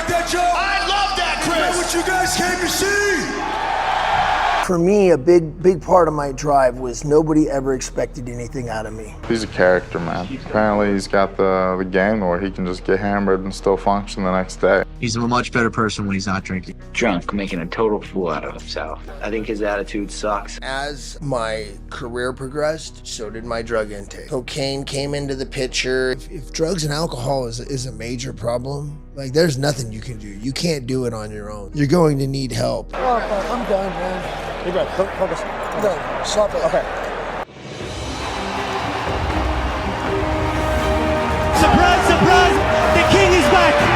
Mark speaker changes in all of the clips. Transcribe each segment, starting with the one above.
Speaker 1: like that, Joe?
Speaker 2: I love that, Chris!
Speaker 1: Is that what you guys came to see?
Speaker 3: For me, a big part of my drive was nobody ever expected anything out of me.
Speaker 4: He's a character, man. Apparently he's got the game where he can just get hammered and still function the next day.
Speaker 5: He's a much better person when he's not drinking.
Speaker 6: Drunk, making a total fool out of himself. I think his attitude sucks.
Speaker 3: As my career progressed, so did my drug intake. Cocaine came into the picture. If drugs and alcohol is a major problem, like there's nothing you can do. You can't do it on your own. You're going to need help. Oh, I'm done, man.
Speaker 7: You're good. Focus.
Speaker 3: I'm done. Stop it.
Speaker 7: Okay.
Speaker 8: Surprise, surprise! The king is back!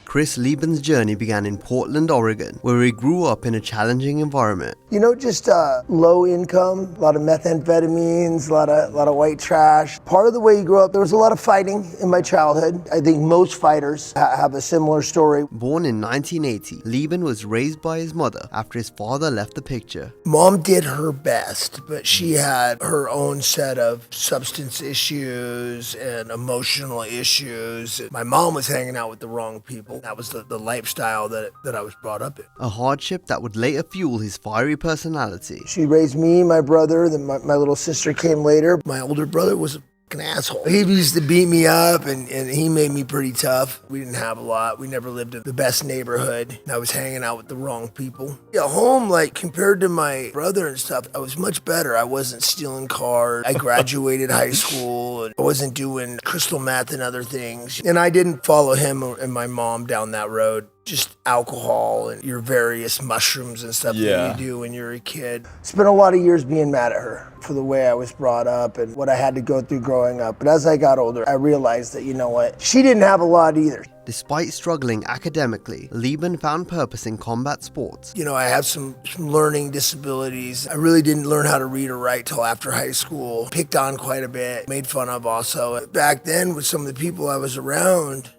Speaker 9: Chris Leben's journey began in Portland, Oregon, where he grew up in a challenging environment.
Speaker 3: You know, just low income, a lot of methamphetamines, a lot of white trash. Part of the way you grow up, there was a lot of fighting in my childhood. I think most fighters have a similar story.
Speaker 9: Born in 1980, Leben was raised by his mother after his father left the picture.
Speaker 3: Mom did her best, but she had her own set of substance issues and emotional issues. My mom was hanging out with the wrong people. That was the lifestyle that I was brought up in.
Speaker 9: A hardship that would later fuel his fiery personality.
Speaker 3: She raised me, my brother, then my little sister came later. My older brother was an asshole. He used to beat me up and he made me pretty tough. We didn't have a lot. We never lived in the best neighborhood. I was hanging out with the wrong people. At home, like compared to my brother and stuff, I was much better. I wasn't stealing cars. I graduated high school and I wasn't doing crystal meth and other things. And I didn't follow him and my mom down that road. Just alcohol and your various mushrooms and stuff that you do when you're a kid. Spent a lot of years being mad at her for the way I was brought up and what I had to go through growing up. But as I got older, I realized that, you know what, she didn't have a lot either.
Speaker 9: Despite struggling academically, Leben found purpose in combat sports.
Speaker 3: You know, I have some learning disabilities. I really didn't learn how to read or write till after high school. Picked on quite a bit, made fun of also. Back then, with some of the people I was around,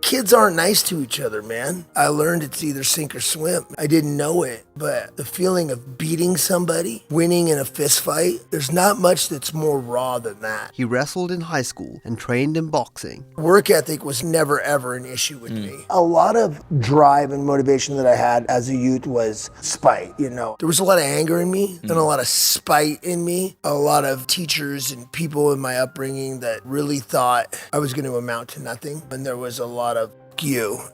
Speaker 3: kids aren't nice to each other, man. I learned it's either sink or swim. I didn't know it, but the feeling of beating somebody, winning in a fist fight, there's not much that's more raw than that.
Speaker 9: He wrestled in high school and trained in boxing.
Speaker 3: Work ethic was never ever an issue with me. A lot of drive and motivation that I had as a youth was spite, you know. There was a lot of anger in me and a lot of spite in me. A lot of teachers and people in my upbringing that really thought I was going to amount to nothing. And there was a lot of,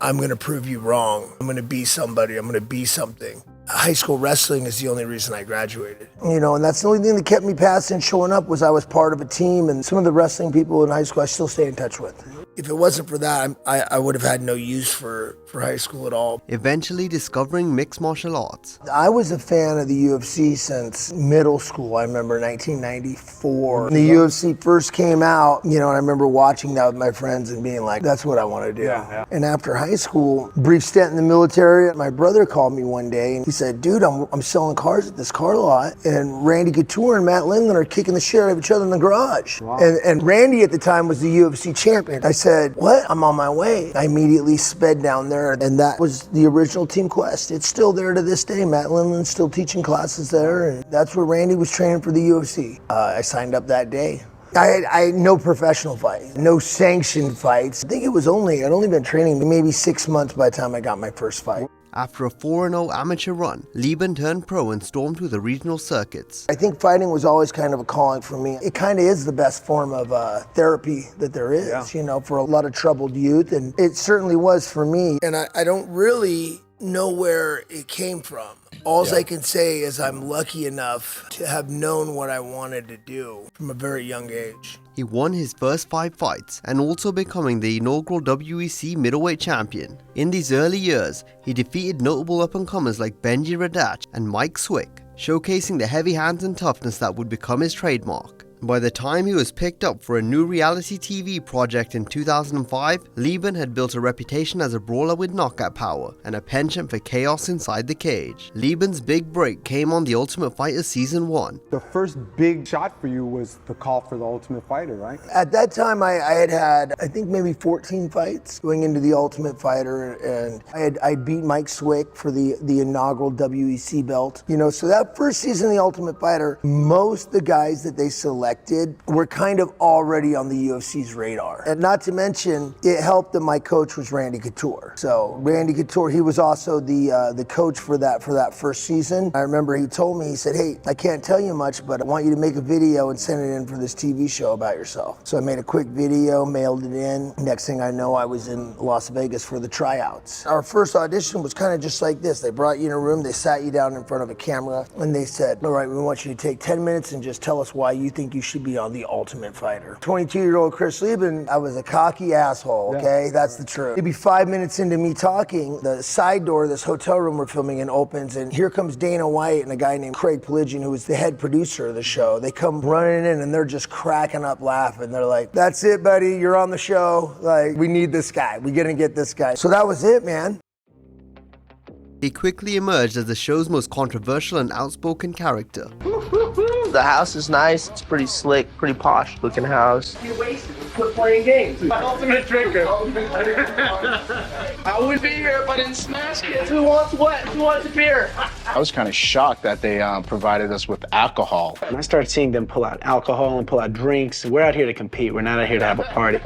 Speaker 3: I'm going to prove you wrong. I'm going to be somebody. I'm going to be something. High school wrestling is the only reason I graduated. You know, and that's the only thing that kept me past and showing up was I was part of a team, and some of the wrestling people in high school I still stay in touch with. If it wasn't for that, I would have had no use for high school at all.
Speaker 9: Eventually discovering mixed martial arts.
Speaker 3: I was a fan of the UFC since middle school. I remember 1994. When the UFC first came out, you know, and I remember watching that with my friends and being like, that's what I want to do. And after high school, brief stint in the military, my brother called me one day and he said, dude, I'm selling cars at this car lot, and Randy Couture and Matt Lindland are kicking the shit out of each other in the garage. Wow. And Randy at the time was the UFC champion. I said, what? I'm on my way. I immediately sped down there, and that was the original Team Quest. It's still there to this day. Matt Lindland's still teaching classes there, and that's where Randy was training for the UFC. I signed up that day. I had no professional fights, no sanctioned fights. I think I'd only been training maybe 6 months by the time I got my first fight.
Speaker 9: After a 4-0 amateur run, Leben turned pro and stormed through the regional circuits.
Speaker 3: I think fighting was always kind of a calling for me. It kind of is the best form of therapy that there is, you know, for a lot of troubled youth, and it certainly was for me. And I don't really know where it came from. All I can say is I'm lucky enough to have known what I wanted to do from a very young age.
Speaker 9: He won his first 5 fights and also becoming the inaugural WEC middleweight champion. In these early years, he defeated notable up-and-comers like Benji Radach and Mike Swick, showcasing the heavy hands and toughness that would become his trademark. By the time he was picked up for a new reality TV project in 2005, Leben had built a reputation as a brawler with knockout power and a penchant for chaos inside the cage. Leben's big break came on The Ultimate Fighter Season 1.
Speaker 7: The first big shot for you was the call for The Ultimate Fighter, right?
Speaker 3: At that time, I had I think maybe 14 fights going into The Ultimate Fighter, and I'd beat Mike Swick for the inaugural WEC belt. You know, so that first season of The Ultimate Fighter, most of the guys that they selected unexpected were kind of already on the UFC's radar. And not to mention, it helped that my coach was Randy Couture. So Randy Couture, he was also the coach for that first season. I remember he told me, he said, hey, I can't tell you much, but I want you to make a video and send it in for this TV show about yourself. So I made a quick video, mailed it in. Next thing I know, I was in Las Vegas for the tryouts. Our first audition was kind of just like this. They brought you in a room, they sat you down in front of a camera, and they said, all right, we want you to take 10 minutes and just tell us why you think you should be on The Ultimate Fighter. 22-year-old Chris Leben, I was a cocky asshole, okay? That's the truth. Maybe 5 minutes into me talking, the side door of this hotel room we're filming in opens, and here comes Dana White and a guy named Craig Peligian, who was the head producer of the show. They come running in and they're just cracking up laughing. They're like, that's it, buddy, you're on the show. Like, we need this guy. We're gonna get this guy. So that was it, man.
Speaker 9: He quickly emerged as the show's most controversial and outspoken character.
Speaker 6: The house is nice. It's pretty slick, pretty posh looking house.
Speaker 2: You wasted. Quit playing games. Ultimate drinker. I would be here if I didn't smash kids. Who wants what? Who wants a beer?
Speaker 10: I was kind of shocked that they provided us with alcohol.
Speaker 11: And I started seeing them pull out alcohol and pull out drinks. We're out here to compete. We're not out here to have a party.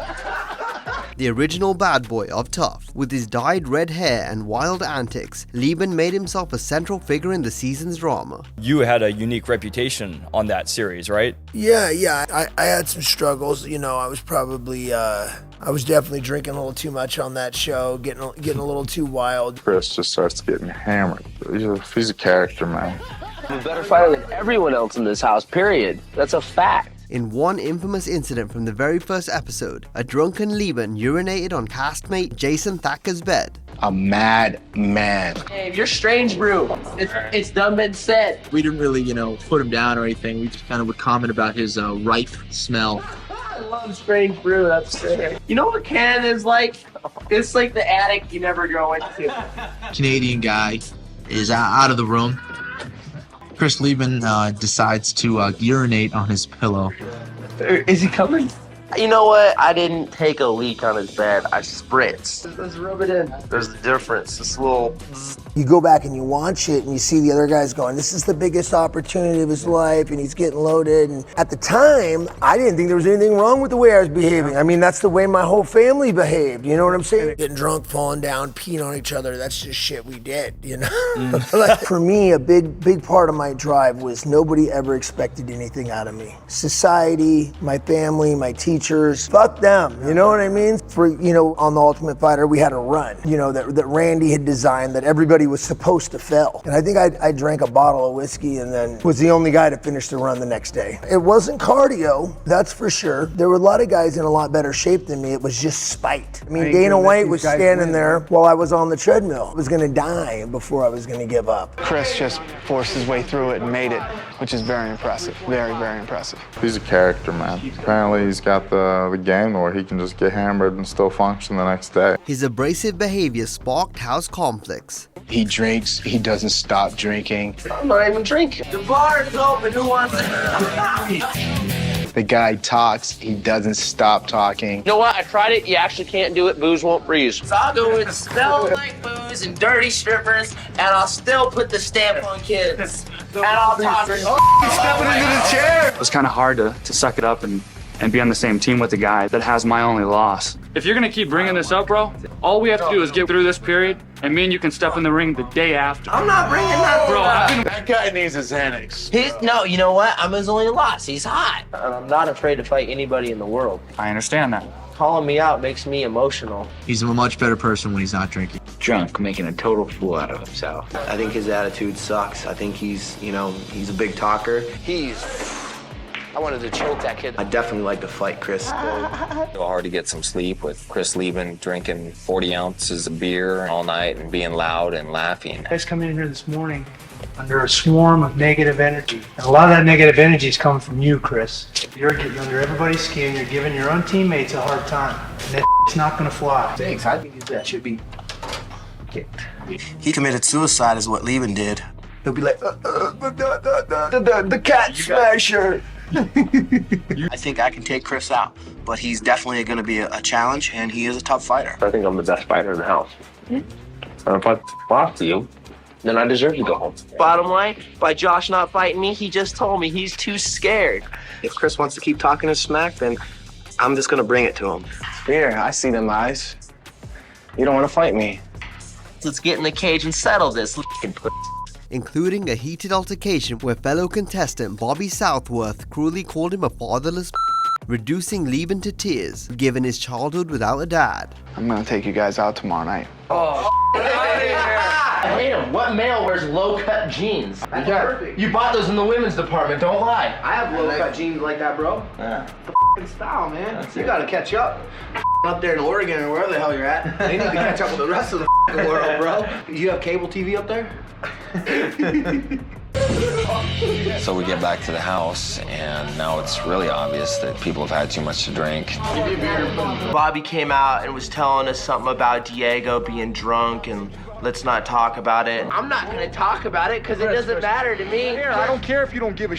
Speaker 9: The original bad boy of Tough, with his dyed red hair and wild antics, Leben made himself a central figure in the season's drama.
Speaker 12: You had a unique reputation on that series, right?
Speaker 3: Yeah. I had some struggles. You know, I was probably, I was definitely drinking a little too much on that show, getting a little too wild.
Speaker 4: Chris just starts getting hammered. He's a character, man.
Speaker 6: I'm a better fighter than everyone else in this house, period. That's a fact.
Speaker 9: In one infamous incident from the very first episode, a drunken Leben urinated on castmate Jason Thacker's bed.
Speaker 10: A mad man.
Speaker 2: Hey, you're strange, brew. It's done been said.
Speaker 5: We didn't really, put him down or anything. We just kind of would comment about his rife smell.
Speaker 2: I love strange brew. That's fair. You know what Canada is like? It's like the attic you never go into.
Speaker 5: Canadian guy is out of the room. Chris Leben decides to urinate on his pillow.
Speaker 2: Is he coming?
Speaker 6: You know what? I didn't take a leak on his bed. I spritzed.
Speaker 2: Let's rub it in.
Speaker 6: There's a difference. This little...
Speaker 3: You go back and you watch it and you see the other guys going, this is the biggest opportunity of his life, and he's getting loaded. And at the time, I didn't think there was anything wrong with the way I was behaving. I mean, that's the way my whole family behaved. You know what I'm saying? Getting drunk, falling down, peeing on each other, that's just shit we did, you know? Like, for me, a big part of my drive was nobody ever expected anything out of me. Society, my family, my teachers, fuck them, you know what I mean? For, on The Ultimate Fighter, we had a run, that Randy had designed that everybody was supposed to fail. And I think I drank a bottle of whiskey and then was the only guy to finish the run the next day. It wasn't cardio, that's for sure. There were a lot of guys in a lot better shape than me. It was just spite. I mean, Dana White was standing there while I was on the treadmill. I was gonna die before I was gonna give up.
Speaker 13: Chris just forced his way through it and made it, which is very impressive. Very, very impressive.
Speaker 4: He's a character, man. Apparently he's got the game where he can just get hammered and still function the next day.
Speaker 9: His abrasive behavior sparked house conflicts.
Speaker 10: He drinks, he doesn't stop drinking.
Speaker 2: I'm not even drinking. The bar is open. Who wants it?
Speaker 10: The guy talks, he doesn't stop talking.
Speaker 2: You know what? I tried it. You actually can't do it. Booze won't freeze. So I'll go with smell like booze and dirty strippers, and I'll still put the stamp on kids. And I'll talk.
Speaker 1: He's stepping into the chair.
Speaker 14: It was kind of hard to suck it up and be on the same team with the guy that has my only loss. If you're gonna keep bringing this up, bro, all we have to do is get through this period, and me and you can step in the ring the day after.
Speaker 2: I'm not bringing that
Speaker 14: bro.
Speaker 1: That guy needs a Xanax.
Speaker 2: No, you know what? I'm his only loss. He's hot. And I'm not afraid to fight anybody in the world.
Speaker 14: I understand that.
Speaker 2: Calling me out makes me emotional.
Speaker 5: He's a much better person when he's not drinking.
Speaker 6: Drunk, making a total fool out of himself. I think his attitude sucks. I think he's a big talker. I wanted to choke that kid. I definitely like to fight Chris.
Speaker 15: Hard to get some sleep with Chris Leben drinking 40 ounces of beer all night and being loud and laughing.
Speaker 16: Guys come in here this morning under a swarm of negative energy. And a lot of that negative energy is coming from you, Chris. You're getting under everybody's skin. You're giving your own teammates a hard time. And that's not going to fly.
Speaker 2: Thanks. I think that should be kicked.
Speaker 5: He committed suicide is what Leben did.
Speaker 3: He'll be like, the cat smasher.
Speaker 5: I think I can take Chris out, but he's definitely going to be a challenge, and he is a tough fighter.
Speaker 6: I think I'm the best fighter in the house. And if I lost to you,
Speaker 2: then I deserve to go home. Bottom line, by Josh not fighting me, he just told me he's too scared.
Speaker 6: If Chris wants to keep talking his smack, then I'm just gonna bring it to him.
Speaker 13: Here, I see them eyes. You don't want to fight me.
Speaker 2: Let's get in the cage and settle this.
Speaker 9: Including a heated altercation where fellow contestant Bobby Southworth cruelly called him a fatherless, reducing Leben to tears, given his childhood without a dad.
Speaker 13: I'm gonna take you guys out tomorrow night.
Speaker 2: Oh, damn, what male wears low-cut jeans? You bought those in the women's department, don't lie.
Speaker 6: I have low-cut jeans like that, bro.
Speaker 2: Yeah.
Speaker 6: The style, man. You gotta catch up. Up there in Oregon or wherever the hell you're at. They need to catch up with the rest of the world, bro. You have cable TV up there?
Speaker 15: So we get back to the house, and now it's really obvious that people have had too much to drink.
Speaker 2: Bobby came out and was telling us something about Diego being drunk and let's not talk about it. I'm not gonna talk about it because it doesn't matter to me.
Speaker 7: I don't care if you don't give a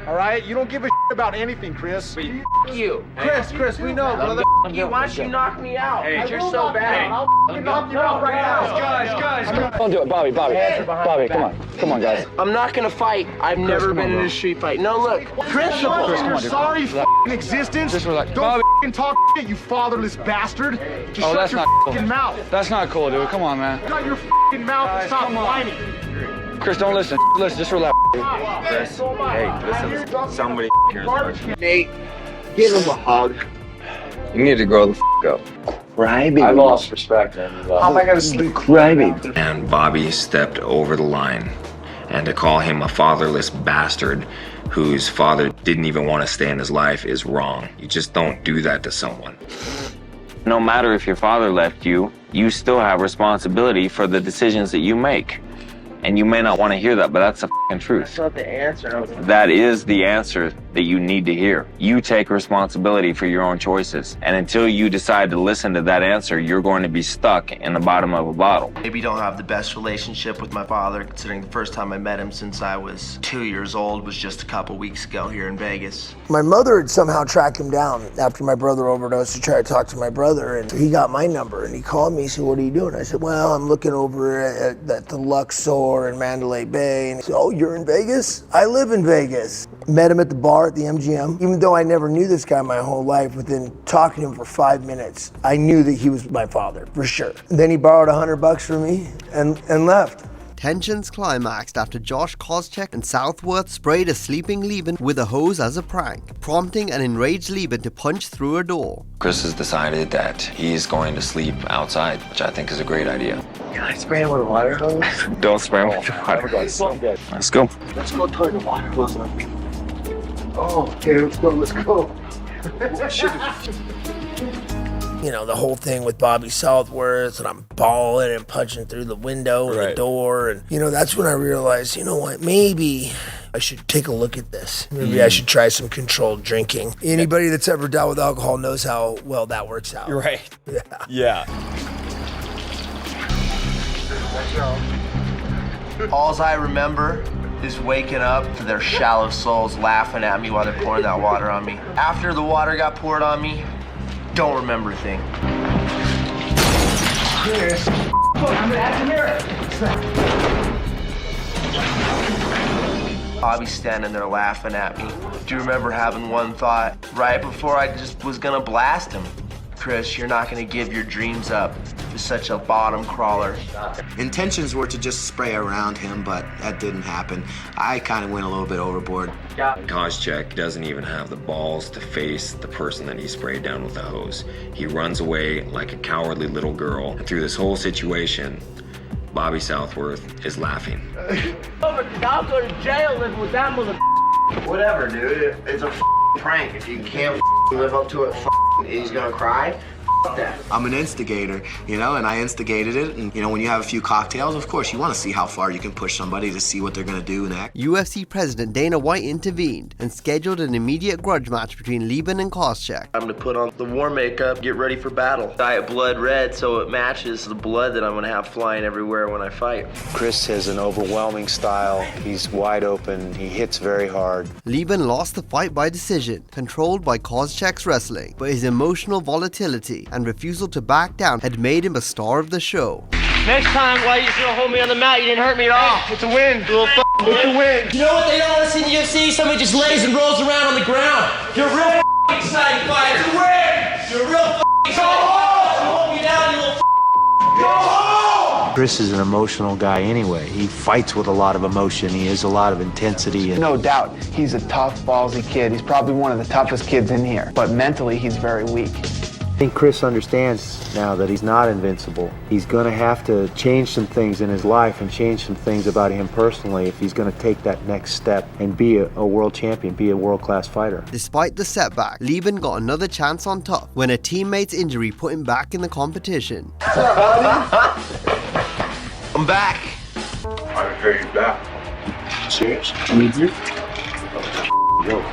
Speaker 7: all right? You don't give a about anything, Chris.
Speaker 2: You.
Speaker 7: Chris, we know, brother.
Speaker 2: You, why don't you knock me out?
Speaker 7: Hey,
Speaker 2: you're so bad.
Speaker 7: I'll knock you out right now. Guys.
Speaker 13: Don't do it, Bobby, come on, guys.
Speaker 2: I'm not gonna fight. I've never been in a street fight. No, look, principle.
Speaker 7: Chris, come on, sorry existence.
Speaker 13: Just relax.
Speaker 7: Don't talk shit, you fatherless bastard. Just shut your fucking mouth.
Speaker 13: That's not cool, dude. Come on, man.
Speaker 7: Shut your fucking mouth and stop whining.
Speaker 13: Chris, don't listen. Listen, just relax.
Speaker 1: Chris, hey, listen, somebody cares about you.
Speaker 6: Nate, give him a hug.
Speaker 1: You need to grow the up.
Speaker 6: Crybaby.
Speaker 1: I lost respect.
Speaker 6: How am I gonna sleep? Crybaby.
Speaker 15: And Bobby stepped over the line. And to call him a fatherless bastard whose father didn't even want to stay in his life is wrong. You just don't do that to someone.
Speaker 17: No matter if your father left you, you still have responsibility for the decisions that you make. And you may not want to hear that, but that's the fucking truth.
Speaker 2: That's not the answer.
Speaker 17: That is the answer that you need to hear. You take responsibility for your own choices. And until you decide to listen to that answer, you're going to be stuck in the bottom of a bottle.
Speaker 2: Maybe don't have the best relationship with my father, considering the first time I met him since I was 2 years old was just a couple weeks ago here in Vegas.
Speaker 3: My mother had somehow tracked him down after my brother overdosed to try to talk to my brother, and he got my number and he called me. He said, "What are you doing?" I said, "Well, I'm looking over at the Luxor in Mandalay Bay." And he said, "Oh, you're in Vegas? I live in Vegas." Met him at the bar at the MGM. Even though I never knew this guy my whole life, within talking to him for 5 minutes, I knew that he was my father, for sure. And then he borrowed $100 from me and left.
Speaker 9: Tensions climaxed after Josh Koscheck and Southworth sprayed a sleeping Leben with a hose as a prank, prompting an enraged Leben to punch through a door.
Speaker 15: Chris has decided that he's going to sleep outside, which I think is a great idea.
Speaker 6: Can I spray him with a water hose?
Speaker 15: Don't spray him with water. Let's go.
Speaker 6: Let's go toward the water hose. Oh, okay, let's go.
Speaker 3: You know, the whole thing with Bobby Southworth, and I'm bawling and punching through the window and the door. And, you know, that's when I realized, you know what, maybe I should take a look at this. Maybe I should try some controlled drinking. Anybody that's ever dealt with alcohol knows how well that works out.
Speaker 12: Right.
Speaker 3: Yeah.
Speaker 2: Alls I remember is waking up to their shallow souls laughing at me while they're pouring that water on me. After the water got poured on me, don't remember a thing.
Speaker 6: Chris, I'm at the mirror.
Speaker 2: Bobby's standing there laughing at me. Do you remember having one thought right before I just was gonna blast him? Chris, you're not gonna give your dreams up to such a bottom crawler.
Speaker 6: Intentions were to just spray around him, but that didn't happen. I kind of went a little bit overboard.
Speaker 15: Koscheck doesn't even have the balls to face the person that he sprayed down with the hose. He runs away like a cowardly little girl. And through this whole situation, Bobby Southworth is laughing.
Speaker 2: I'll go to jail living with that mother.
Speaker 6: Whatever, dude. It's a prank. If you can't live up to it, he's gonna cry. That. I'm an instigator, you know, and I instigated it. And, you know, when you have a few cocktails, of course, you want to see how far you can push somebody to see what they're going to do next.
Speaker 9: UFC President Dana White intervened and scheduled an immediate grudge match between Leben and Koscheck.
Speaker 2: I'm going to put on the war makeup, get ready for battle. Dye it blood red so it matches the blood that I'm going to have flying everywhere when I fight.
Speaker 11: Chris has an overwhelming style. He's wide open. He hits very hard.
Speaker 9: Leben lost the fight by decision, controlled by Koscheck's wrestling, but his emotional volatility and refusal to back down had made him a star of the show.
Speaker 2: Next time, why you should hold me on the mat? You didn't hurt me at all.
Speaker 7: Hey, it's a win.
Speaker 2: It's a win. You know what they don't want to see in the UFC? Somebody just lays and rolls around on the ground. You're a real exciting fighter. It's a win. You're a real exciting fighter. You hold me down, you little go home.
Speaker 18: Chris is an emotional guy anyway. He fights with a lot of emotion. He has a lot of intensity.
Speaker 13: No doubt, he's a tough, ballsy kid. He's probably one of the toughest kids in here. But mentally, he's very weak.
Speaker 18: I think Chris understands now that he's not invincible. He's going to have to change some things in his life and change some things about him personally if he's going to take that next step and be a world champion, be a world-class fighter.
Speaker 9: Despite the setback, Leben got another chance on top when a teammate's injury put him back in the competition.
Speaker 2: What's up, buddy? I'm back.
Speaker 4: I hear you back.
Speaker 2: Serious? I need you.
Speaker 18: Go.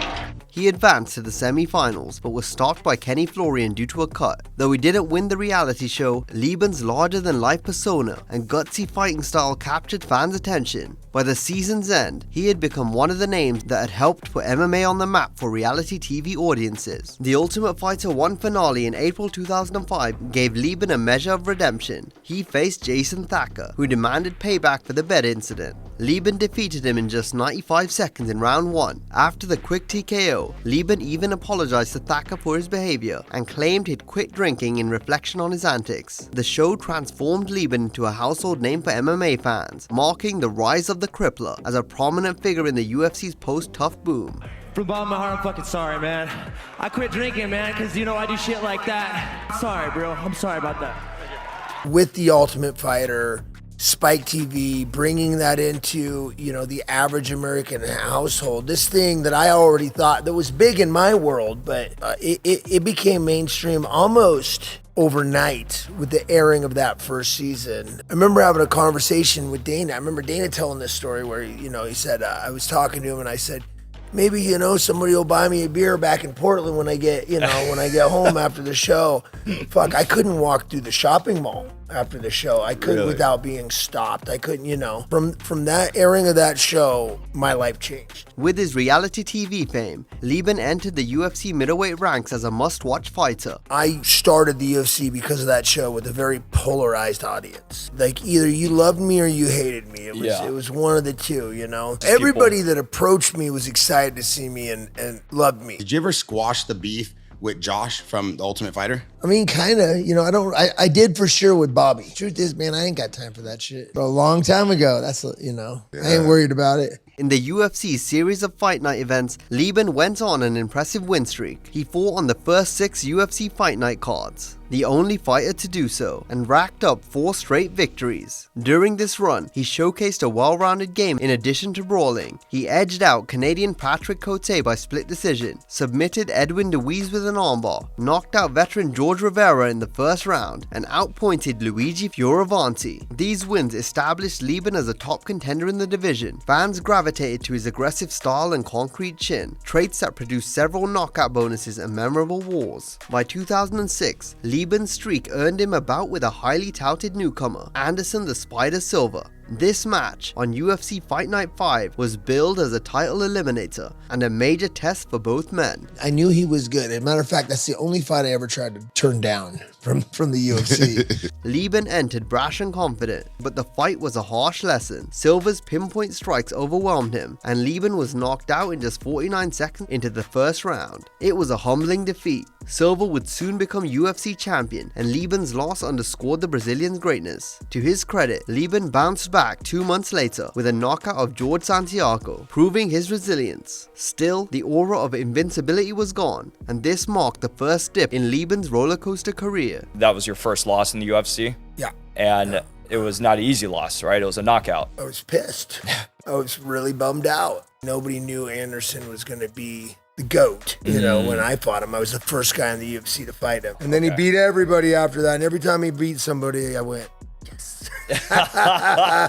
Speaker 9: He advanced to the semi-finals, but was stopped by Kenny Florian due to a cut. Though he didn't win the reality show, Leben's larger-than-life persona and gutsy fighting style captured fans' attention. By the season's end, he had become one of the names that had helped put MMA on the map for reality TV audiences. The Ultimate Fighter 1 finale in April 2005 gave Leben a measure of redemption. He faced Jason Thacker, who demanded payback for the bed incident. Leben defeated him in just 95 seconds in round 1. After the quick TKO, Leben even apologized to Thacker for his behavior and claimed he'd quit drinking in reflection on his antics. The show transformed Leben into a household name for MMA fans, marking the rise of the Crippler as a prominent figure in the UFC's post-tough boom.
Speaker 8: From the bottom of my heart, I'm fucking sorry, man. I quit drinking, man, because you know I do shit like that. Sorry, bro. I'm sorry about that.
Speaker 3: With the Ultimate Fighter, Spike TV, bringing that into, you know, the average American household, this thing that I already thought that was big in my world, but it became mainstream almost overnight with the airing of that first season. I remember having a conversation with Dana. I remember Dana telling this story where, you know, he said, I was talking to him and I said, maybe, you know, somebody will buy me a beer back in Portland when I get, you know, when I get home after the show. Fuck, I couldn't walk through the shopping mall after the show. I couldn't without being stopped. I couldn't, you know. From that airing of that show, my life changed.
Speaker 9: With his reality TV fame, Leben entered the UFC middleweight ranks as a must-watch fighter.
Speaker 3: I started the UFC because of that show with a very polarized audience. Like, either you loved me or you hated me. It was one of the two, you know. Everybody that approached me was excited to see me and loved me.
Speaker 19: Did you ever squash the beef with Josh from The Ultimate Fighter?
Speaker 3: I mean, kind of, you know, I did for sure with Bobby. Truth is, man, I ain't got time for that shit. But a long time ago, that's, you know, I ain't worried about it.
Speaker 9: In the UFC's series of Fight Night events, Leben went on an impressive win streak. He fought on the first 6 UFC Fight Night cards, the only fighter to do so, and racked up 4 straight victories. During this run, he showcased a well-rounded game in addition to brawling. He edged out Canadian Patrick Cote by split decision, submitted Edwin DeWeese with an armbar, knocked out veteran George Rivera in the first round, and outpointed Luigi Fioravanti. These wins established Leben as a top contender in the division. Fans gravitated to his aggressive style and concrete chin, traits that produced several knockout bonuses and memorable wars. By 2006, Leben's streak earned him a bout with a highly touted newcomer, Anderson the Spider Silva. This match on UFC Fight Night 5 was billed as a title eliminator and a major test for both men.
Speaker 3: I knew he was good. As a matter of fact, that's the only fight I ever tried to turn down from the UFC.
Speaker 9: Leben entered brash and confident, but the fight was a harsh lesson. Silva's pinpoint strikes overwhelmed him, and Leben was knocked out in just 49 seconds into the first round. It was a humbling defeat. Silva would soon become UFC champion, and Leben's loss underscored the Brazilian's greatness. To his credit, Leben bounced back 2 months later with a knockout of George Santiago, proving his resilience. Still, the aura of invincibility was gone, and this marked the first dip in Leben's roller coaster career.
Speaker 12: That was your first loss in the UFC?
Speaker 3: Yeah.
Speaker 12: And it was not an easy loss, right? It was a knockout.
Speaker 3: I was pissed. I was really bummed out. Nobody knew Anderson was going to be the GOAT. You know, when I fought him, I was the first guy in the UFC to fight him. And then he beat everybody after that. And every time he beat somebody, I went, yes.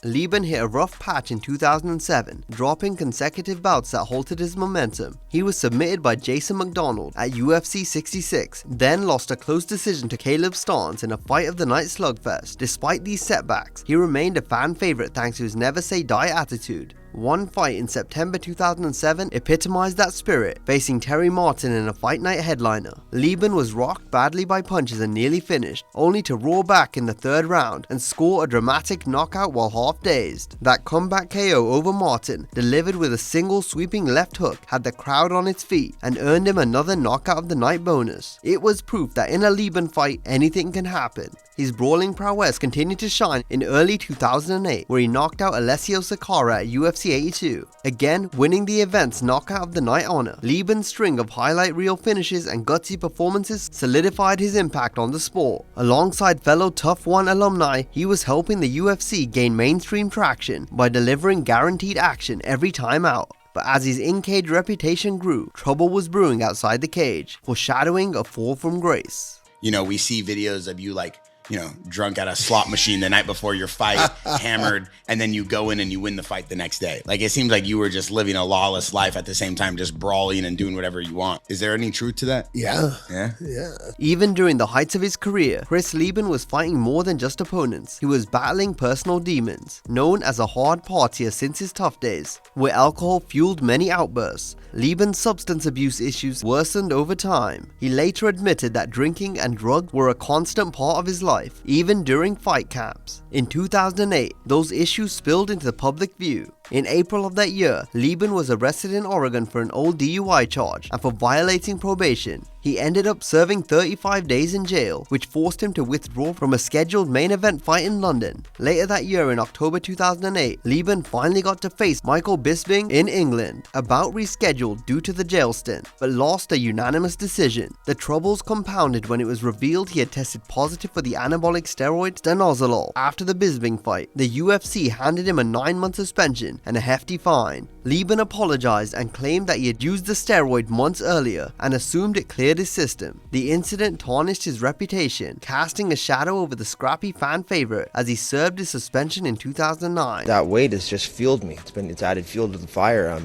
Speaker 9: Leben hit a rough patch in 2007, dropping consecutive bouts that halted his momentum. He was submitted by Jason McDonald at UFC 66, then lost a close decision to Caleb Stance in a fight of the night slugfest. Despite these setbacks, he remained a fan favorite thanks to his never say die attitude. One fight in September 2007 epitomized that spirit, facing Terry Martin in a Fight Night headliner. Leben was rocked badly by punches and nearly finished, only to roar back in the third round and score a dramatic knockout while half dazed. That comeback KO over Martin, delivered with a single sweeping left hook, had the crowd on its feet and earned him another knockout of the night bonus. It was proof that in a Leben fight, anything can happen. His brawling prowess continued to shine in early 2008, where he knocked out Alessio Sakara at UFC 82, again winning the event's knockout of the night honor. Leben's string of highlight reel finishes and gutsy performances solidified his impact on the sport. Alongside fellow Tough One alumni, he was helping the UFC gain mainstream traction by delivering guaranteed action every time out. But as his in-cage reputation grew, trouble was brewing outside the cage, foreshadowing a fall from grace.
Speaker 19: You know, we see videos of you like, you know, drunk at a slot machine the night before your fight, hammered, and then you go in and you win the fight the next day. Like, it seems like you were just living a lawless life at the same time, just brawling and doing whatever you want. Is there any truth to that?
Speaker 3: Yeah.
Speaker 19: Yeah?
Speaker 3: Yeah.
Speaker 9: Even during the heights of his career, Chris Leben was fighting more than just opponents. He was battling personal demons, known as a hard partier since his tough days, where alcohol fueled many outbursts. Leben's substance abuse issues worsened over time. He later admitted that drinking and drugs were a constant part of his life, even during fight camps. In 2008, those issues spilled into the public view. In April of that year, Leben was arrested in Oregon for an old DUI charge and for violating probation. He ended up serving 35 days in jail, which forced him to withdraw from a scheduled main event fight in London. Later that year, in October 2008, Leben finally got to face Michael Bisping in England, a bout rescheduled due to the jail stint, but lost a unanimous decision. The troubles compounded when it was revealed he had tested positive for the anabolic steroid stanozolol. After the Bisping fight, the UFC handed him a 9-month suspension and a hefty fine. Leben apologized and claimed that he had used the steroid months earlier and assumed it cleared his system. The incident tarnished his reputation, casting a shadow over the scrappy fan favorite as he served his suspension in 2009.
Speaker 20: That weight has just fueled me. It's added fuel to the fire.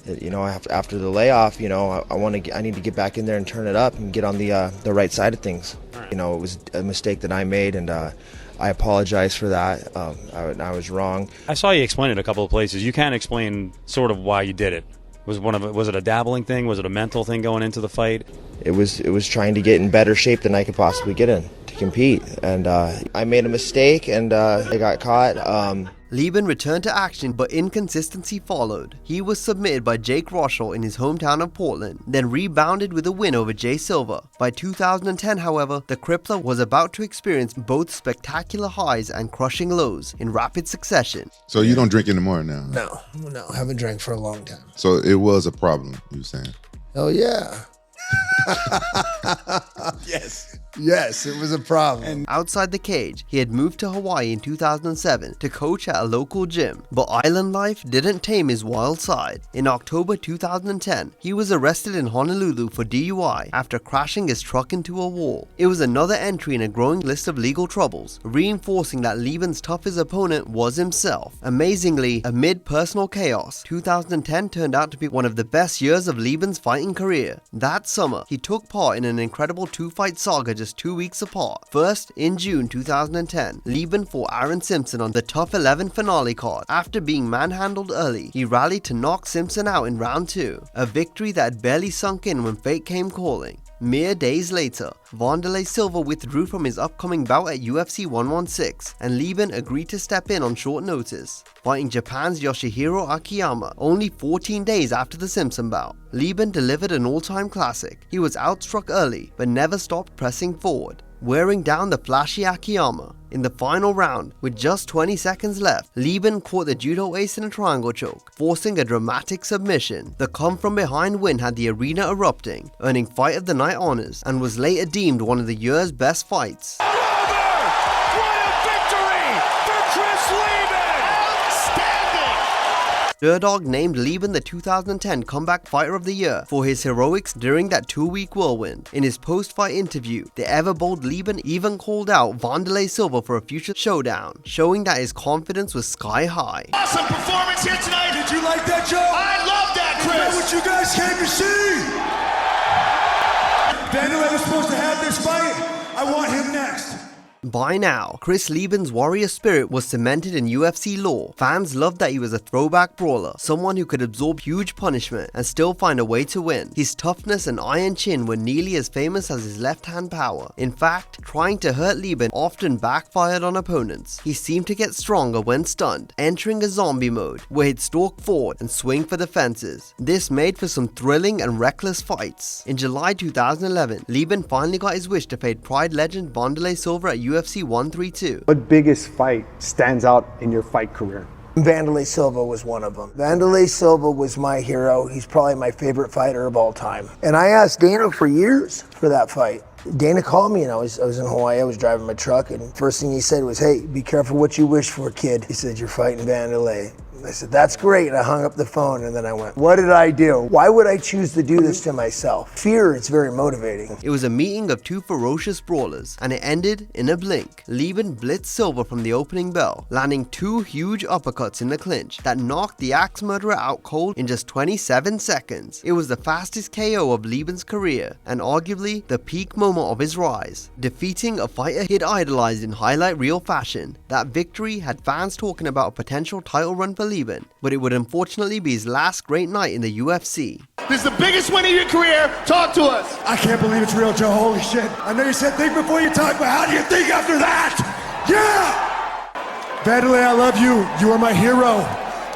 Speaker 20: You know, after the layoff, you know, I need to get back in there and turn it up and get on the right side of things. You know, it was a mistake that I made, and I apologize for that. I was wrong.
Speaker 21: I saw you explain it a couple of places. You can explain sort of why you did it. Was it a dabbling thing? Was it a mental thing going into the fight?
Speaker 20: It was trying to get in better shape than I could possibly get in to compete, and I made a mistake, and I got caught.
Speaker 9: Leben returned to action, but inconsistency followed. He was submitted by Jake Rochelle in his hometown of Portland, then rebounded with a win over Jay Silva. By 2010, however, the Crippler was about to experience both spectacular highs and crushing lows in rapid succession.
Speaker 22: So you don't drink anymore now?
Speaker 3: No, haven't drank for a long time.
Speaker 22: So it was a problem, you were saying?
Speaker 3: Oh yeah. Yes, it was a problem.
Speaker 9: Outside the cage, he had moved to Hawaii in 2007 to coach at a local gym, but island life didn't tame his wild side. In October 2010, he was arrested in Honolulu for DUI after crashing his truck into a wall. It was another entry in a growing list of legal troubles, reinforcing that Leben's toughest opponent was himself. Amazingly, amid personal chaos, 2010 turned out to be one of the best years of Leben's fighting career. That summer, he took part in an incredible 2-fight saga just 2 weeks apart. First, in June 2010, Leben fought Aaron Simpson on the Tough 11 finale card. After being manhandled early, he rallied to knock Simpson out in round 2, a victory that had barely sunk in when fate came calling. Mere days later, Wanderlei Silva withdrew from his upcoming bout at UFC 116, and Leben agreed to step in on short notice, fighting Japan's Yoshihiro Akiyama only 14 days after the Simpson bout. Leben delivered an all-time classic. He was outstruck early, but never stopped pressing forward, wearing down the flashy Akiyama. In the final round, with just 20 seconds left, Leben caught the judo ace in a triangle choke, forcing a dramatic submission. The come-from-behind win had the arena erupting, earning Fight of the Night honors, and was later deemed one of the year's best fights. Derdog named Leben the 2010 Comeback Fighter of the Year for his heroics during that 2-week whirlwind. In his post-fight interview, the ever-bold Leben even called out Wanderlei Silva for a future showdown, showing that his confidence was sky high.
Speaker 2: Awesome performance here tonight. Did you like that, Joe? I love that, Chris. Is that what you guys came to see? Daniel was supposed to have this fight. I want him next.
Speaker 9: By now, Chris Leben's warrior spirit was cemented in UFC lore. Fans loved that he was a throwback brawler, someone who could absorb huge punishment and still find a way to win. His toughness and iron chin were nearly as famous as his left-hand power. In fact, trying to hurt Leben often backfired on opponents. He seemed to get stronger when stunned, entering a zombie mode where he'd stalk forward and swing for the fences. This made for some thrilling and reckless fights. In July 2011, Leben finally got his wish to fade Pride legend Wanderlei Silva at UFC 132.
Speaker 10: What biggest fight stands out in your fight career?
Speaker 3: Wanderlei Silva was one of them. Wanderlei Silva was my hero. He's probably my favorite fighter of all time. And I asked Dana for years for that fight. Dana called me and I was in Hawaii, I was driving my truck, and first thing he said was, "Hey, be careful what you wish for, kid." He said, "You're fighting Wanderlei." I said, "That's great." And I hung up the phone and then I went, what did I do? Why would I choose to do this to myself? Fear is very motivating.
Speaker 9: It was a meeting of two ferocious brawlers and it ended in a blink. Leben blitzed Silva from the opening bell, landing two huge uppercuts in the clinch that knocked the axe murderer out cold in just 27 seconds. It was the fastest KO of Leben's career and arguably the peak moment of his rise, defeating a fighter he'd idolized in highlight reel fashion. That victory had fans talking about a potential title run for Leben, but it would unfortunately be his last great night in the UFC.
Speaker 7: This is the biggest win of your career. Talk to us.
Speaker 14: I can't believe it's real, Joe. Holy shit. I know you said think before you talk, but how do you think after that? Yeah! Wanderlei, I love you. You are my hero.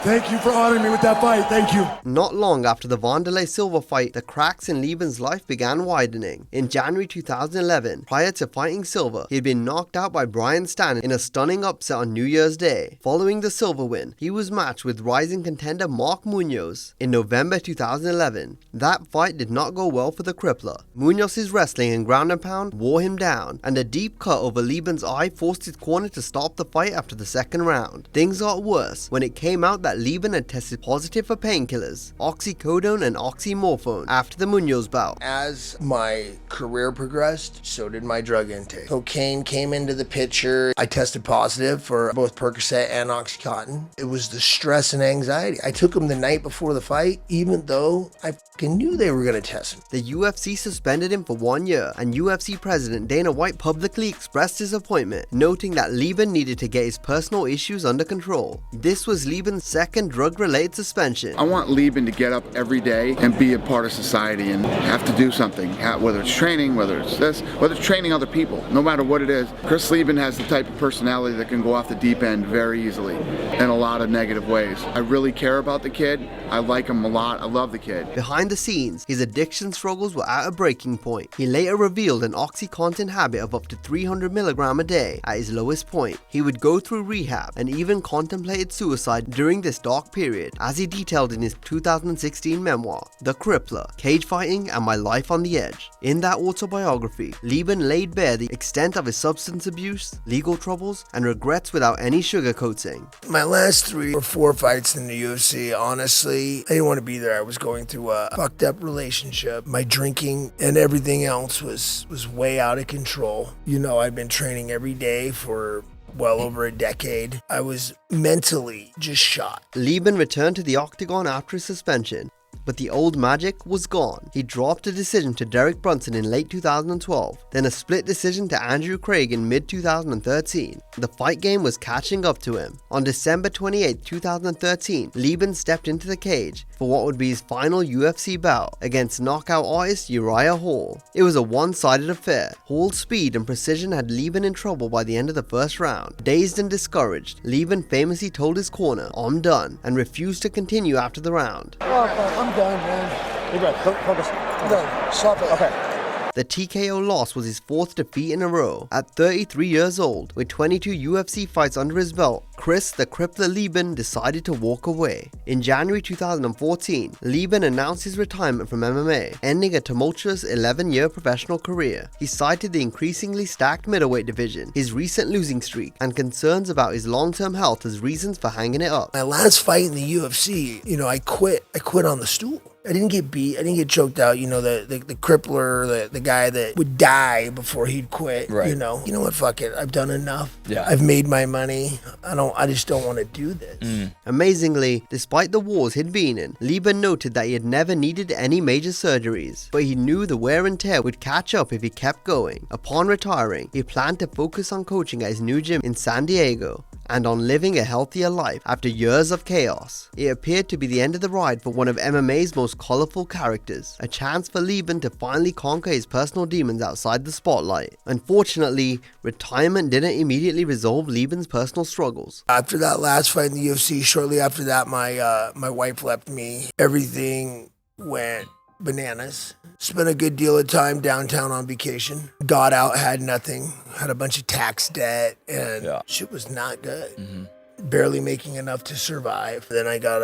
Speaker 14: Thank you for honoring me with that fight. Thank you.
Speaker 9: Not long after the Wanderlei Silva fight, the cracks in Leben's life began widening. In January 2011, prior to fighting Silva, he had been knocked out by Brian Stann in a stunning upset on New Year's Day. Following the Silva win, he was matched with rising contender Mark Munoz in November 2011. That fight did not go well for the crippler. Munoz's wrestling and ground and pound wore him down, and a deep cut over Leben's eye forced his corner to stop the fight after the second round. Things got worse when it came out that Leben had tested positive for painkillers, oxycodone and oxymorphone, after the Munoz bout.
Speaker 3: As my career progressed, so did my drug intake. Cocaine came into the picture. I tested positive for both Percocet and Oxycontin. It was the stress and anxiety. I took them the night before the fight, even though I knew they were going to test me.
Speaker 9: The UFC suspended him for 1 year, and UFC President Dana White publicly expressed disappointment, noting that Leben needed to get his personal issues under control. This was Leben's second drug-related suspension.
Speaker 23: I want Leben to get up every day and be a part of society and have to do something, whether it's training, whether it's this, whether it's training other people, no matter what it is. Chris Leben has the type of personality that can go off the deep end very easily in a lot of negative ways. I really care about the kid. I like him a lot. I love the kid.
Speaker 9: Behind the scenes, his addiction struggles were at a breaking point. He later revealed an OxyContin habit of up to 300 mg a day at his lowest point. He would go through rehab and even contemplated suicide during this dark period, as he detailed in his 2016 memoir, The Crippler, Cage Fighting and My Life on the Edge. In that autobiography, Leben laid bare the extent of his substance abuse, legal troubles, and regrets without any sugarcoating.
Speaker 3: My last 3 or 4 fights in the UFC, honestly, I didn't want to be there. I was going through a fucked up relationship. My drinking and everything else was way out of control. You know, I'd been training every day for well over a decade. I was mentally just shot.
Speaker 9: Leben returned to the octagon after his suspension, but the old magic was gone. He dropped a decision to Derek Brunson in late 2012, then a split decision to Andrew Craig in mid-2013. The fight game was catching up to him. On December 28, 2013, Leben stepped into the cage for what would be his final UFC bout against knockout artist Uriah Hall. It was a one-sided affair. Hall's speed and precision had Leben in trouble by the end of the first round. Dazed and discouraged, Leben famously told his corner, "I'm done," and refused to continue after the round.
Speaker 14: I'm done, man.
Speaker 7: You're good. Focus.
Speaker 14: I'm done. Stop it.
Speaker 7: Okay.
Speaker 9: The TKO loss was his 4th defeat in a row. At 33 years old, with 22 UFC fights under his belt, Chris the Crippler Leben decided to walk away. In January 2014, Leben announced his retirement from MMA, ending a tumultuous 11-year professional career. He cited the increasingly stacked middleweight division, his recent losing streak, and concerns about his long-term health as reasons for hanging it up.
Speaker 3: My last fight in the UFC, I quit on the stool. I didn't get beat. I didn't get choked out. You know, the crippler, the guy that would die before he'd quit.
Speaker 12: Right.
Speaker 3: You know what? Fuck it. I've done enough.
Speaker 12: Yeah.
Speaker 3: I've made my money. I just don't want to do this.
Speaker 9: Amazingly, despite the wars he'd been in, Leben noted that he had never needed any major surgeries, but he knew the wear and tear would catch up if he kept going. Upon retiring, he planned to focus on coaching at his new gym in San Diego and on living a healthier life after years of chaos. It appeared to be the end of the ride for one of MMA's most colorful characters, a chance for Leben to finally conquer his personal demons outside the spotlight. Unfortunately, retirement didn't immediately resolve Leben's personal struggles.
Speaker 3: After that last fight in the UFC, shortly after that, my wife left me. Everything went bananas. Spent a good deal of time downtown on vacation. Got out, had nothing. Had a bunch of tax debt, and shit was not good. Barely making enough to survive. Then I got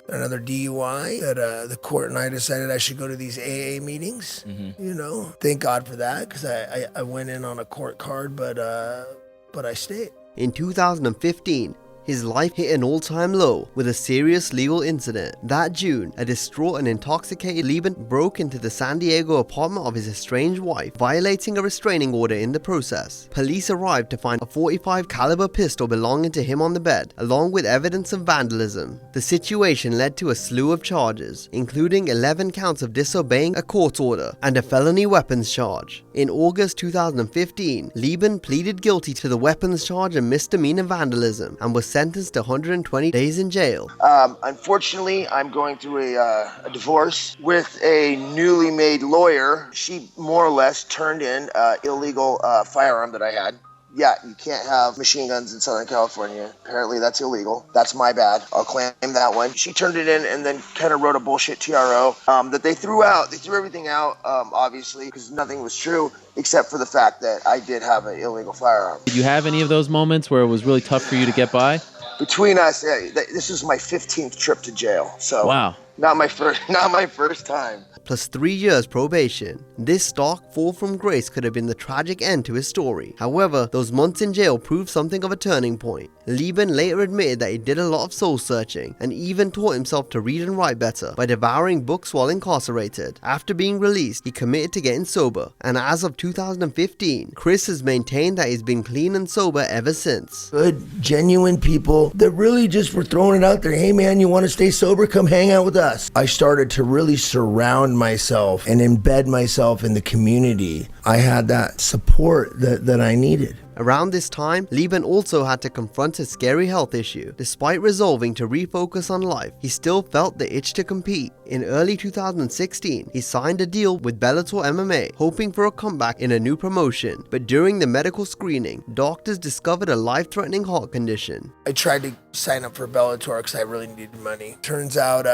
Speaker 3: another DUI that the court and I decided I should go to these AA meetings. You know, thank God for that, because I went in on a court card, but I stayed.
Speaker 9: In 2015, his life hit an all-time low with a serious legal incident. That June, a distraught and intoxicated Leben broke into the San Diego apartment of his estranged wife, violating a restraining order in the process. Police arrived to find a .45 caliber pistol belonging to him on the bed, along with evidence of vandalism. The situation led to a slew of charges, including 11 counts of disobeying a court order and a felony weapons charge. In August 2015, Leben pleaded guilty to the weapons charge and misdemeanor vandalism and was sentenced to 120 days in jail.
Speaker 3: Unfortunately, I'm going through a divorce with a newly made lawyer. She more or less turned in an illegal firearm that I had. Yeah, you can't have machine guns in Southern California. Apparently that's illegal. That's my bad. I'll claim that one. She turned it in and then kind of wrote a bullshit TRO that they threw out. They threw everything out, obviously, because nothing was true except for the fact that I did have an illegal firearm.
Speaker 1: Did you have any of those moments where it was really tough for you to get by?
Speaker 3: Between us, this is my 15th trip to jail. So
Speaker 1: wow.
Speaker 3: Not my first time.
Speaker 9: Plus 3 years probation. This stark fall from grace could have been the tragic end to his story. However, those months in jail proved something of a turning point. Leben later admitted that he did a lot of soul searching and even taught himself to read and write better by devouring books while incarcerated. After being released, he committed to getting sober, and as of 2015, Chris has maintained that he's been clean and sober ever since.
Speaker 3: Good, genuine people that really just were throwing it out there. Hey man, you want to stay sober? Come hang out with us. I started to really surround myself and embed myself in the community. I had that support that I needed.
Speaker 9: Around this time, Leben also had to confront a scary health issue. Despite resolving to refocus on life, he still felt the itch to compete. In early 2016, he signed a deal with Bellator MMA, hoping for a comeback in a new promotion. But during the medical screening, doctors discovered a life-threatening heart condition.
Speaker 3: I tried to sign up for Bellator because I really needed money. Turns out,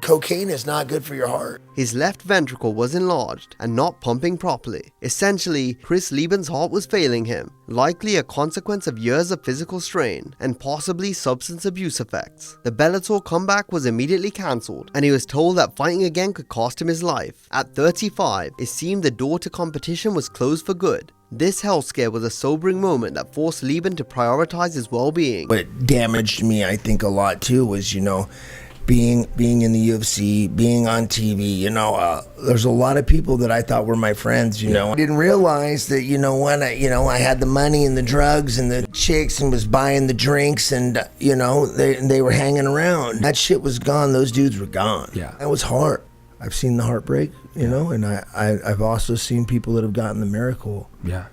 Speaker 3: cocaine is not good for your heart.
Speaker 9: His left ventricle was enlarged and not pumping properly. Essentially, Chris Leben's heart was failing him, likely a consequence of years of physical strain and possibly substance abuse effects. The Bellator comeback was immediately cancelled, and he was told that fighting again could cost him his life. At 35, it seemed the door to competition was closed for good. This health scare was a sobering moment that forced Leben to prioritize his well-being.
Speaker 3: What damaged me, I think, a lot too was, being in the UFC, being on TV, there's a lot of people that I thought were my friends, I didn't realize that, when I had the money and the drugs and the chicks and was buying the drinks and, they were hanging around. That shit was gone. Those dudes were gone. Yeah. That was hard. I've seen the heartbreak, and I've also seen people that have gotten the miracle. Yeah.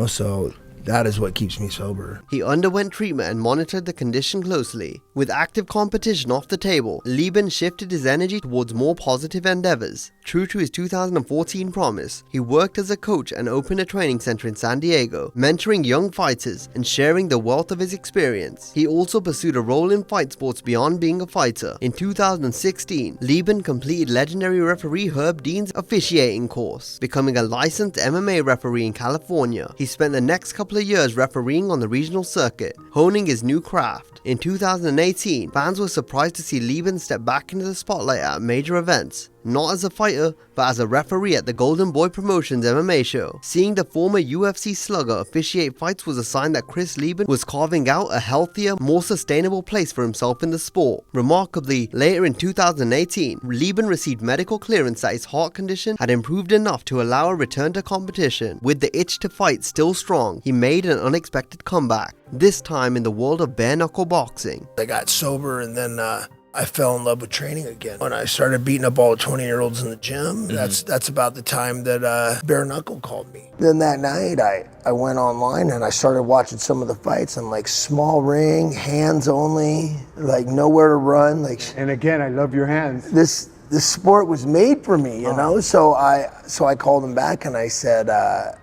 Speaker 3: So that is what keeps me sober.
Speaker 9: He underwent treatment and monitored the condition closely. With active competition off the table, Leben shifted his energy towards more positive endeavors. True to his 2014 promise, he worked as a coach and opened a training center in San Diego, mentoring young fighters and sharing the wealth of his experience. He also pursued a role in fight sports beyond being a fighter. In 2016, Leben completed legendary referee Herb Dean's officiating course, becoming a licensed MMA referee in California. He spent the next couple of years refereeing on the regional circuit, honing his new craft. In 2018, fans were surprised to see Leben step back into the spotlight at major events, not as a fighter, but as a referee at the Golden Boy Promotions MMA show. Seeing the former UFC slugger officiate fights was a sign that Chris Leben was carving out a healthier, more sustainable place for himself in the sport. Remarkably, later in 2018, Leben received medical clearance that his heart condition had improved enough to allow a return to competition. With the itch to fight still strong, he made an unexpected comeback, this time in the world of bare-knuckle boxing.
Speaker 3: I got sober and then I fell in love with training again. When I started beating up all the 20-year-olds in the gym, that's about the time that Bare Knuckle called me. Then that night, I went online and I started watching some of the fights. I'm like, small ring, hands only, like nowhere to run. Like,
Speaker 10: and again, I love your hands.
Speaker 3: This sport was made for me, you know? So I called him back and I said,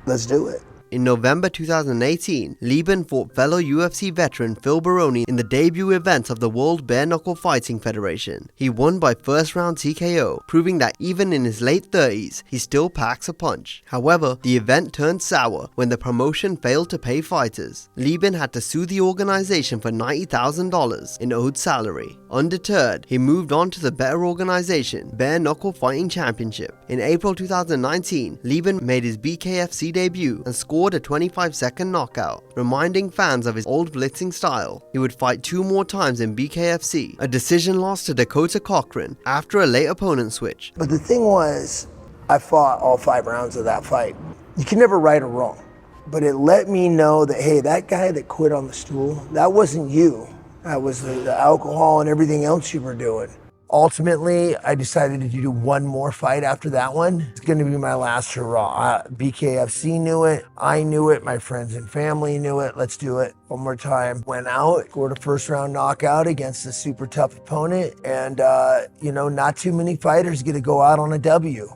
Speaker 3: let's do it.
Speaker 9: In November 2018, Leben fought fellow UFC veteran Phil Baroni in the debut event of the World Bare Knuckle Fighting Federation. He won by first round TKO, proving that even in his late 30s, he still packs a punch. However, the event turned sour when the promotion failed to pay fighters. Leben had to sue the organization for $90,000 in owed salary. Undeterred, he moved on to the better organization, Bare Knuckle Fighting Championship. In April 2019, Leben made his BKFC debut and scored a 25-second knockout, reminding fans of his old blitzing style. He would fight 2 more times in BKFC, a decision loss to Dakota Cochran after a late opponent switch.
Speaker 3: But the thing was, I fought all 5 rounds of that fight. You can never right or wrong, but it let me know that, hey, that guy that quit on the stool, that wasn't you. That was the alcohol and everything else you were doing. Ultimately, I decided to do 1 more fight after that one. It's going to be my last hurrah. BKFC knew it. I knew it. My friends and family knew it. Let's do it 1 more time. Went out, scored a first-round knockout against a super tough opponent. And, you know, not too many fighters get to go out on a W.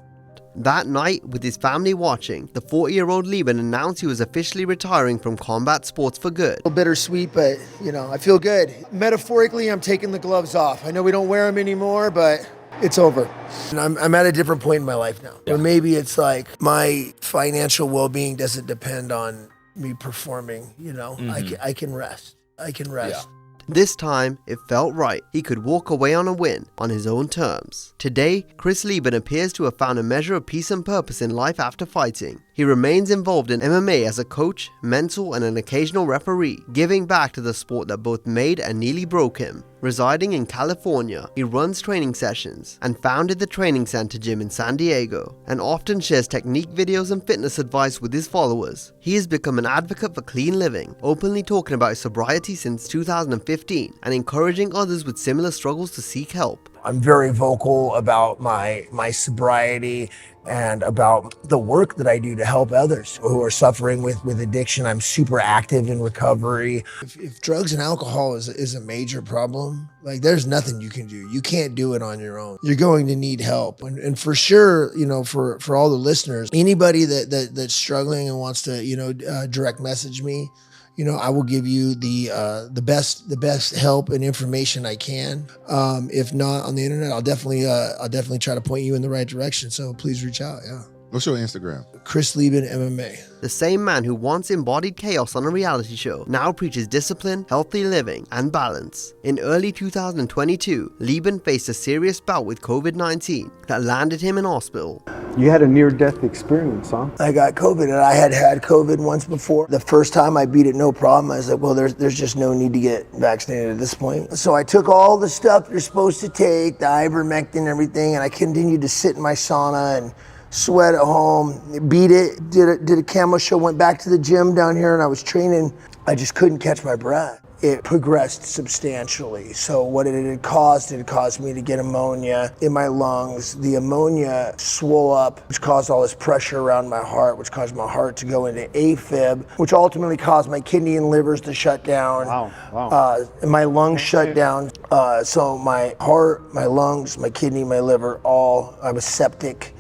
Speaker 9: That night, with his family watching, the 40-year-old Leben announced he was officially retiring from combat sports for good.
Speaker 3: A little bittersweet, but, you know, I feel good. Metaphorically, I'm taking the gloves off. I know we don't wear them anymore, but it's over. And I'm at a different point in my life now. Yeah. Or maybe it's like my financial well-being doesn't depend on me performing, you know. I can rest. I can rest.
Speaker 9: Yeah. This time, it felt right. He could walk away on a win on his own terms. Today, Chris Leben appears to have found a measure of peace and purpose in life after fighting. He remains involved in MMA as a coach, mentor, and an occasional referee, giving back to the sport that both made and nearly broke him. Residing in California, he runs training sessions and founded the Training Center Gym in San Diego, and often shares technique videos and fitness advice with his followers. He has become an advocate for clean living, openly talking about his sobriety since 2015 and encouraging others with similar struggles to seek help.
Speaker 3: I'm very vocal about my sobriety and about the work that I do to help others who are suffering with addiction. I'm super active in recovery. If drugs and alcohol is a major problem, like there's nothing you can do. You can't do it on your own. You're going to need help. And for sure, you know, for all the listeners, anybody that's struggling and wants to, you know, direct message me, you know, I will give you the best help and information I can. If not on the internet, I'll definitely try to point you in the right direction. So please reach out. Yeah.
Speaker 22: What's your Instagram?
Speaker 3: Chris Leben MMA.
Speaker 9: The same man who once embodied chaos on a reality show now preaches discipline, healthy living, and balance. In early 2022, Leben faced a serious bout with COVID-19 that landed him in hospital.
Speaker 10: You had a near-death experience, huh?
Speaker 3: I got COVID, and I had COVID once before. The first time I beat it, no problem. I was like, well, there's just no need to get vaccinated at this point. So I took all the stuff you're supposed to take, the ivermectin and everything, and I continued to sit in my sauna and sweat at home, beat it, did a camo show, went back to the gym down here, and I was training. I just couldn't catch my breath. It progressed substantially. So what it had caused me to get ammonia in my lungs. The ammonia swole up, which caused all this pressure around my heart, which caused my heart to go into AFib, which ultimately caused my kidney and livers to shut down. Wow. And my lungs shut down. So my heart, my lungs, my kidney, my liver, I was septic.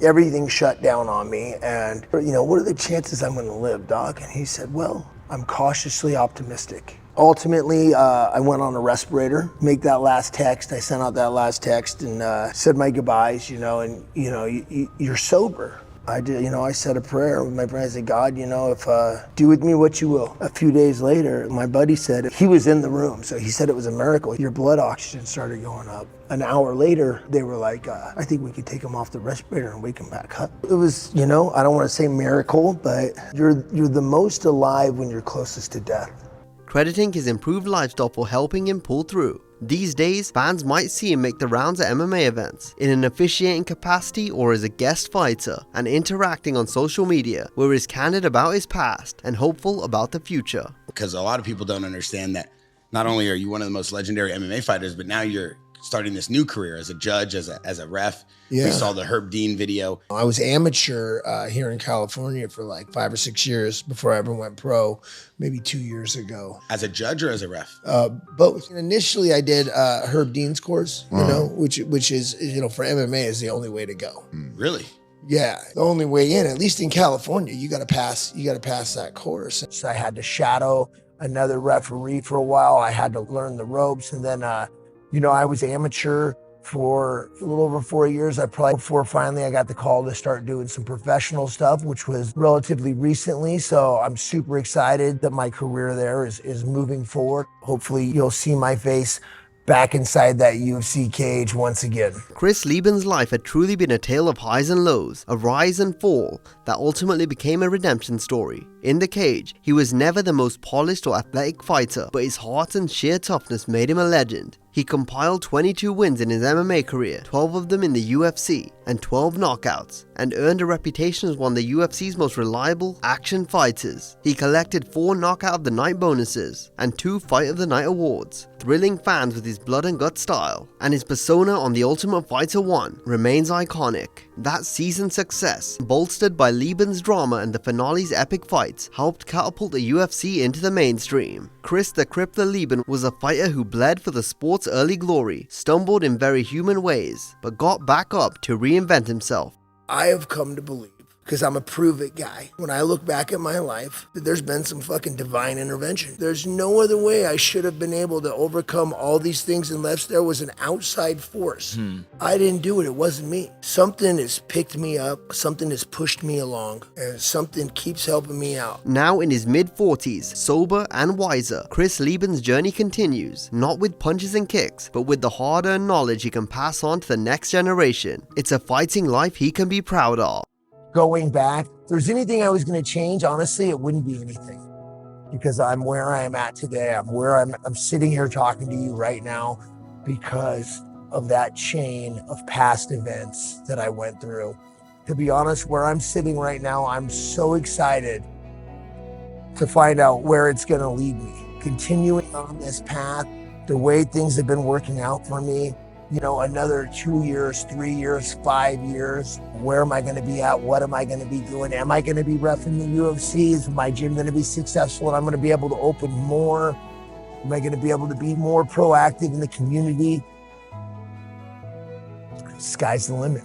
Speaker 3: Everything shut down on me, and you know, what are the chances I'm gonna live, doc? And he said, well, I'm cautiously optimistic. Ultimately, I went on a respirator, make that last text. I sent out that last text and said my goodbyes, you know, and you know, you're sober. I did, I said a prayer with my friend. I said, God, if do with me what you will. A few days later, my buddy said, he was in the room, so he said it was a miracle. Your blood oxygen started going up. An hour later, they were like, I think we could take him off the respirator and wake him back up. It was, I don't want to say miracle, but you're the most alive when you're closest to death.
Speaker 9: Crediting his improved lifestyle for helping him pull through. These days, fans might see him make the rounds at MMA events, in an officiating capacity or as a guest fighter, and interacting on social media, where he's candid about his past and hopeful about the future.
Speaker 19: Because a lot of people don't understand that not only are you one of the most legendary MMA fighters, but now you're starting this new career as a judge, as a ref.
Speaker 3: Yeah.
Speaker 19: We saw the Herb Dean video.
Speaker 3: I was amateur here in California for like 5 or 6 years before I ever went pro, maybe 2 years ago.
Speaker 19: As a judge or as a ref?
Speaker 3: Both. Initially, I did Herb Dean's course, which is, for MMA is the only way to go.
Speaker 19: Really?
Speaker 3: Yeah, the only way in, at least in California, you got to pass that course. So I had to shadow another referee for a while. I had to learn the ropes, and then I was amateur for a little over 4 years. Before finally I got the call to start doing some professional stuff, which was relatively recently. So I'm super excited that my career there is moving forward. Hopefully you'll see my face back inside that UFC cage once again.
Speaker 9: Chris Leben's life had truly been a tale of highs and lows, a rise and fall that ultimately became a redemption story. In the cage, he was never the most polished or athletic fighter, but his heart and sheer toughness made him a legend. He compiled 22 wins in his MMA career, 12 of them in the UFC, and 12 knockouts, and earned a reputation as one of the UFC's most reliable action fighters. He collected 4 Knockout of the Night bonuses and 2 Fight of the Night awards, thrilling fans with his blood and gut style, and his persona on The Ultimate Fighter 1 remains iconic. That season's success, bolstered by Leben's drama and the finale's epic fights, helped catapult the UFC into the mainstream. Chris the Crippler Leben was a fighter who bled for the sport's early glory, stumbled in very human ways, but got back up to reinvent himself.
Speaker 3: I have come to believe, because I'm a prove-it guy, when I look back at my life, that there's been some fucking divine intervention. There's no other way I should have been able to overcome all these things unless there was an outside force. I didn't do it. It wasn't me. Something has picked me up, something has pushed me along, and something keeps helping me out.
Speaker 9: Now in his mid-40s, sober and wiser, Chris Leben's journey continues, not with punches and kicks, but with the hard-earned knowledge he can pass on to the next generation. It's a fighting life he can be proud of.
Speaker 3: Going back, if there's anything I was going to change, honestly, it wouldn't be anything, because I'm where I am at today. I'm sitting here talking to you right now because of that chain of past events that I went through. To be honest, where I'm sitting right now, I'm so excited to find out where it's going to lead me. Continuing on this path, the way things have been working out for me, another 2 years, 3 years, 5 years. Where am I going to be at? What am I going to be doing? Am I going to be reffing the UFC? Is my gym going to be successful and I'm going to be able to open more? Am I going to be able to be more proactive in the community? Sky's the limit.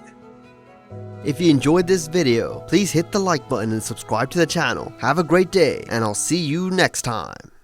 Speaker 9: If you enjoyed this video, please hit the like button and subscribe to the channel. Have a great day, and I'll see you next time.